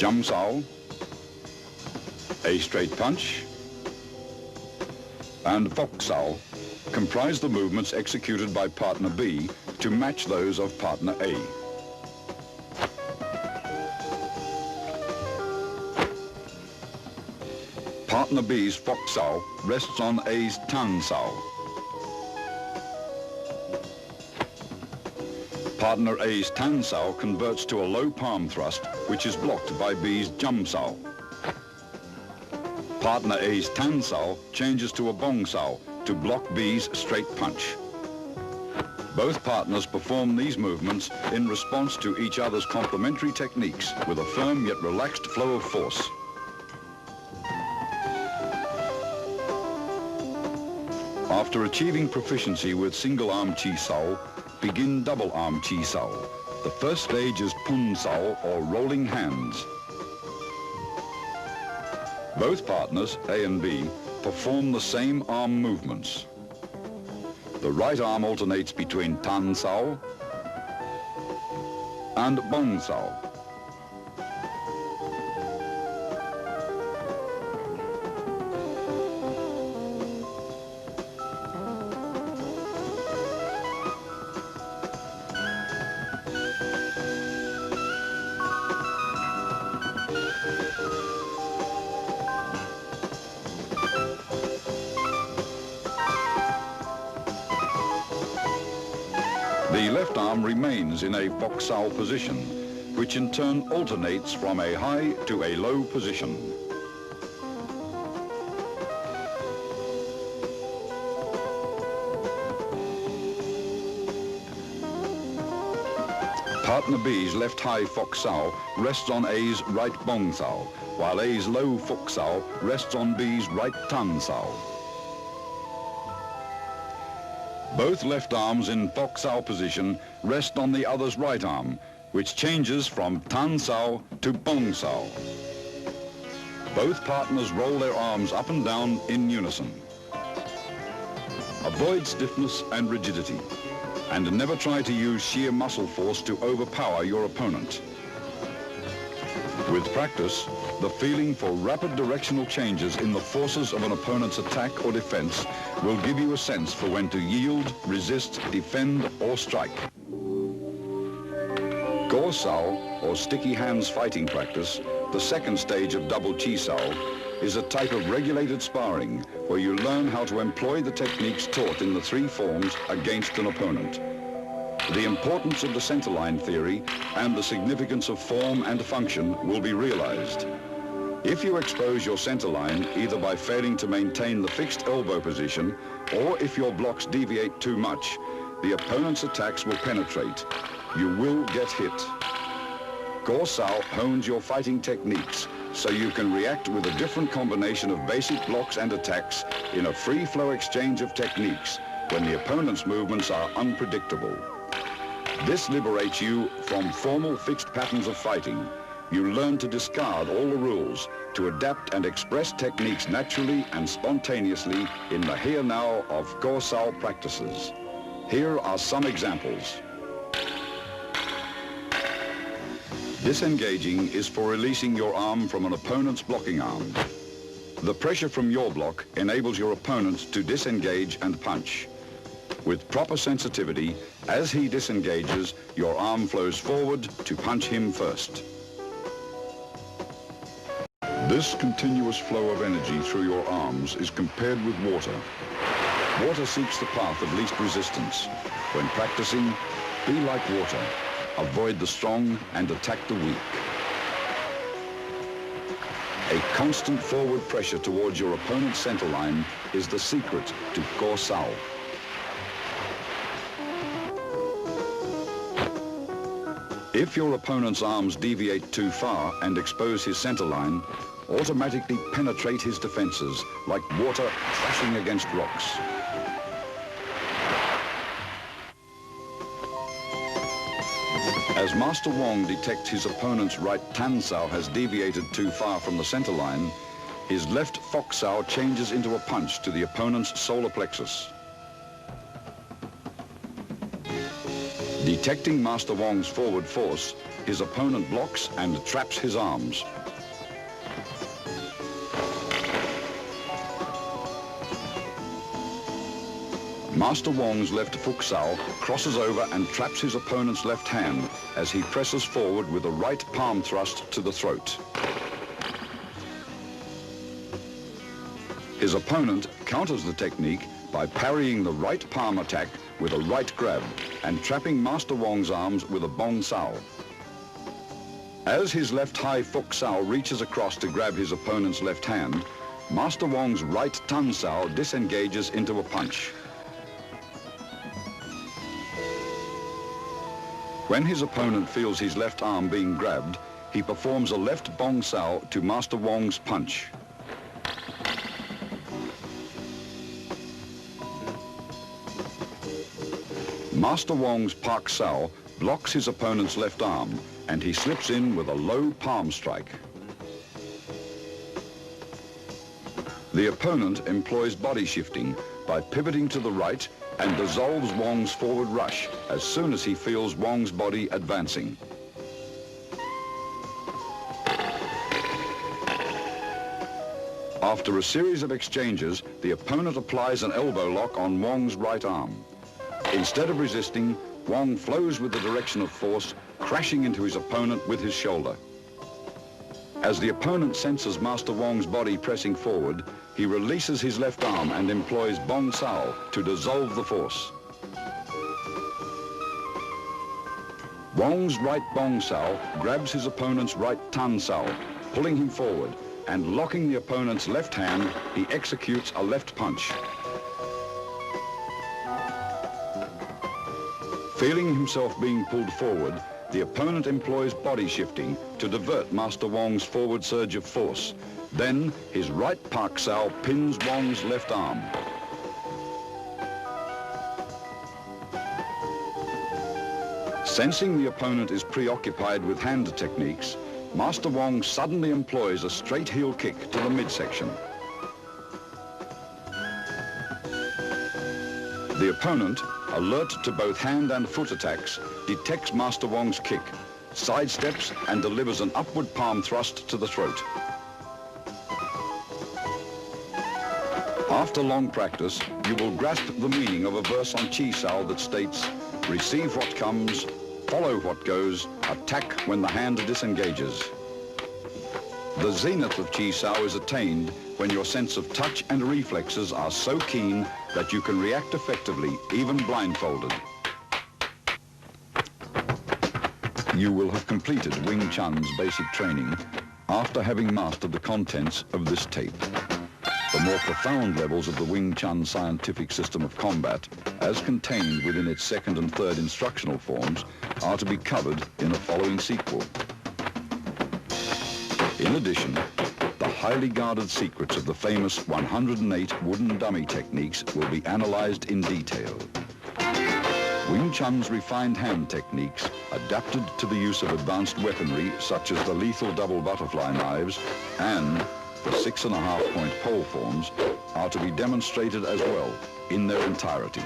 Jump Sao, A straight punch, and Fox Sao comprise the movements executed by partner B to match those of partner A. Partner B's Fox Sao rests on A's Tan Sao. Partner A's Tan Sao converts to a low palm thrust, which is blocked by B's Jump Sao. Partner A's Tan Sao changes to a Bong Sao to block B's straight punch. Both partners perform these movements in response to each other's complementary techniques with a firm yet relaxed flow of force. After achieving proficiency with single arm Chi Sao, begin double arm Chi Sao. The first stage is Pun Sao, or rolling hands. Both partners, A and B, perform the same arm movements. The right arm alternates between Tan Sao and Bong Sao. The left arm remains in a Fox Sao position, which in turn alternates from a high to a low position. Partner B's left high Fox Sao rests on A's right Bong Sao, while A's low Fox Sao rests on B's right Tan Sao. Both left arms in Fox Sao position rest on the other's right arm, which changes from Tan Sao to Bong Sao. Both partners roll their arms up and down in unison. Avoid stiffness and rigidity, and never try to use sheer muscle force to overpower your opponent. With practice, the feeling for rapid directional changes in the forces of an opponent's attack or defense will give you a sense for when to yield, resist, defend, or strike. Go Sao, or sticky hands fighting practice, the second stage of double Chi Sao, is a type of regulated sparring where you learn how to employ the techniques taught in the three forms against an opponent. The importance of the centerline theory and the significance of form and function will be realized. If you expose your centerline either by failing to maintain the fixed elbow position or if your blocks deviate too much, the opponent's attacks will penetrate. You will get hit. Go Sao hones your fighting techniques so you can react with a different combination of basic blocks and attacks in a free-flow exchange of techniques when the opponent's movements are unpredictable. This liberates you from formal fixed patterns of fighting. You learn to discard all the rules, to adapt and express techniques naturally and spontaneously in the here-now of Go Sao practices. Here are some examples. Disengaging is for releasing your arm from an opponent's blocking arm. The pressure from your block enables your opponent to disengage and punch. With proper sensitivity, as he disengages, your arm flows forward to punch him first. This continuous flow of energy through your arms is compared with water. Water seeks the path of least resistance. When practicing, be like water. Avoid the strong and attack the weak. A constant forward pressure towards your opponent's centerline is the secret to Go Sao. If your opponent's arms deviate too far and expose his centerline, automatically penetrate his defenses like water crashing against rocks. As Master Wong detects his opponent's right Tan Sao has deviated too far from the centerline, his left Fox Sao changes into a punch to the opponent's solar plexus. Detecting Master Wong's forward force, his opponent blocks and traps his arms. Master Wong's left Fuk Sao crosses over and traps his opponent's left hand as he presses forward with a right palm thrust to the throat. His opponent counters the technique by parrying the right palm attack with a right grab and trapping Master Wong's arms with a Bong Sao. As his left high Fuk Sao reaches across to grab his opponent's left hand, Master Wong's right Tan Sao disengages into a punch. When his opponent feels his left arm being grabbed, he performs a left Bong Sao to Master Wong's punch. Master Wong's Pak Sao blocks his opponent's left arm and he slips in with a low palm strike. The opponent employs body shifting by pivoting to the right and dissolves Wong's forward rush as soon as he feels Wong's body advancing. After a series of exchanges, the opponent applies an elbow lock on Wong's right arm. Instead of resisting, Wong flows with the direction of force, crashing into his opponent with his shoulder. As the opponent senses Master Wong's body pressing forward, he releases his left arm and employs Bong Sao to dissolve the force. Wong's right Bong Sao grabs his opponent's right Tan Sao, pulling him forward, and locking the opponent's left hand, he executes a left punch. Feeling himself being pulled forward, the opponent employs body shifting to divert Master Wong's forward surge of force. Then, his right Pak Sao pins Wong's left arm. Sensing the opponent is preoccupied with hand techniques, Master Wong suddenly employs a straight heel kick to the midsection. The opponent, alert to both hand and foot attacks, detects Master Wong's kick, sidesteps and delivers an upward palm thrust to the throat. After long practice, you will grasp the meaning of a verse on Chi Sao that states, "Receive what comes, follow what goes, attack when the hand disengages." The zenith of Chi Sao is attained when your sense of touch and reflexes are so keen that you can react effectively, even blindfolded. You will have completed Wing Chun's basic training after having mastered the contents of this tape. The more profound levels of the Wing Chun scientific system of combat, as contained within its second and third instructional forms, are to be covered in a following sequel. In addition, the highly guarded secrets of the famous 108 wooden dummy techniques will be analyzed in detail. Wing Chun's refined hand techniques, adapted to the use of advanced weaponry such as the lethal double butterfly knives and the 6.5-point pole forms, are to be demonstrated as well in their entirety.